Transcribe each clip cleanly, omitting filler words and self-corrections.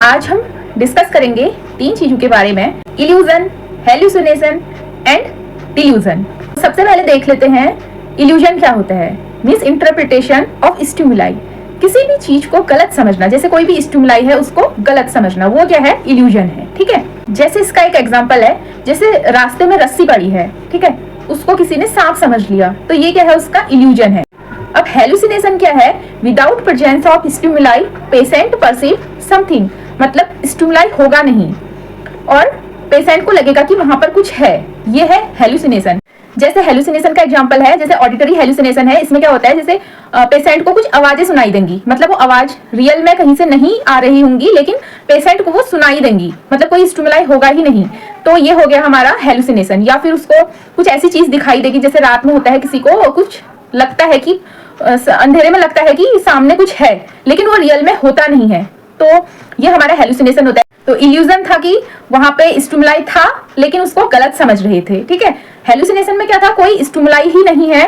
आज हम डिस्कस करेंगे 3 चीजों के बारे में, इल्यूजन, हेलुसिनेशन एंड डिल्यूजन। सबसे पहले देख लेते हैं इल्यूजन क्या होता है। मिस इंटरप्रिटेशन ऑफ स्टिमुलाई, किसी भी चीज को गलत समझना, जैसे कोई भी स्टिमुलाई है उसको गलत समझना, वो क्या है, इल्यूजन है। ठीक है, जैसे इसका एक एग्जांपल है, जैसे रास्ते में रस्सी पड़ी है, ठीक है, उसको किसी ने सांप समझ लिया, तो ये क्या है, उसका इल्यूजन है। अब हेलुसिनेशन क्या है, without presence of stimuli patient perceive something, मतलब स्टिमुलाई होगा नहीं और पेशेंट को लगेगा कि वहां पर कुछ है, ये है हेलुसिनेशन। जैसे हेलुसिनेशन का एग्जांपल है, जैसे ऑडिटरी हेलुसिनेशन है, इसमें क्या होता है, जैसे पेशेंट को कुछ आवाजें सुनाई देंगी, मतलब वो आवाज रियल में कहीं से नहीं आ रही होंगी, लेकिन पेशेंट को वो सुनाई देंगी, मतलब कोई स्टिमुलाई होगा ही नहीं, तो ये हो गया हमारा हेलुसिनेशन। या फिर उसको कुछ ऐसी चीज दिखाई देगी, जैसे रात में होता है, किसी को कुछ लगता है कि अंधेरे में लगता है कि सामने कुछ है, लेकिन वो रियल में होता नहीं है, तो ये हमारा हेलुसिनेशन होता है। तो इल्यूजन था कि वहां पे स्टिमुलाई था लेकिन उसको गलत समझ रहे थे। ठीक है, हेलुसिनेशन में क्या था, कोई स्टिमुलाई ही नहीं है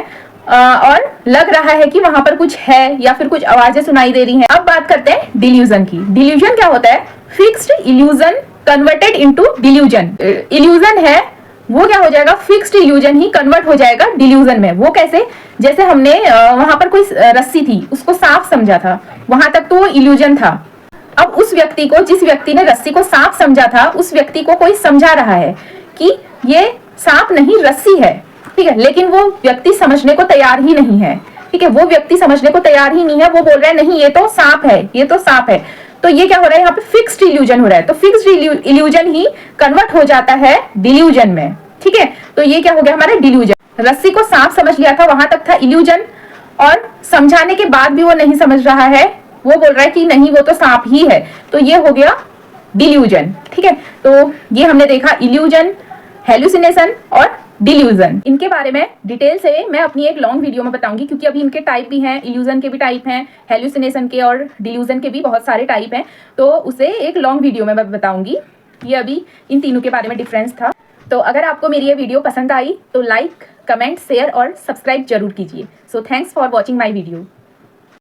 और लग रहा है कि वहां पर कुछ है या फिर कुछ आवाजें सुनाई दे रही हैं। अब बात करते हैं डिल्यूजन की। डिल्यूजन क्या होता है, fixed illusion converted into delusion. Illusion है वो क्या हो जाएगा, फिक्स्ड इल्यूजन ही कन्वर्ट हो जाएगा डिल्यूजन में। वो कैसे, जैसे हमने वहां पर कोई रस्सी थी, उसको सांप समझा था, वहां तक तो वो इल्यूजन था। अब उस व्यक्ति को, जिस व्यक्ति ने रस्सी को सांप समझा था, उस व्यक्ति को कोई समझा रहा है कि ये सांप नहीं रस्सी है, ठीक है, लेकिन वो व्यक्ति समझने को तैयार ही नहीं है। ठीक है, वो व्यक्ति समझने को तैयार ही नहीं है, वो बोल रहा है नहीं ये तो सांप है, ये तो सांप है। तो ये क्या हो रहा है, यहाँ पे फिक्स्ड इल्यूजन हो रहा है, तो फिक्स्ड इल्यूजन ही कन्वर्ट हो जाता है डिल्यूजन में। ठीक है, तो ये क्या हो गया हमारा डिल्यूजन। रस्सी को सांप समझ लिया था, वहां तक था इल्यूजन, और समझाने के बाद भी वो नहीं समझ रहा है, वो बोल रहा है कि नहीं वो तो सांप ही है, तो ये हो गया डिल्यूजन। ठीक है, तो ये हमने देखा इल्यूजन, हेलुसिनेशन और डिल्यूजन। इनके बारे में डिटेल से मैं अपनी एक लॉन्ग वीडियो में बताऊंगी, क्योंकि अभी इनके टाइप भी हैं, इल्यूजन के भी टाइप हैं, हेलुसिनेशन के और डिल्यूजन के भी बहुत सारे टाइप हैं, तो उसे एक लॉन्ग वीडियो में मैं बताऊंगी। ये अभी इन तीनों के बारे में डिफरेंस था। तो अगर आपको मेरी ये वीडियो पसंद आई तो लाइक, कमेंट, शेयर और सब्सक्राइब जरूर कीजिए। So thanks for watching my video.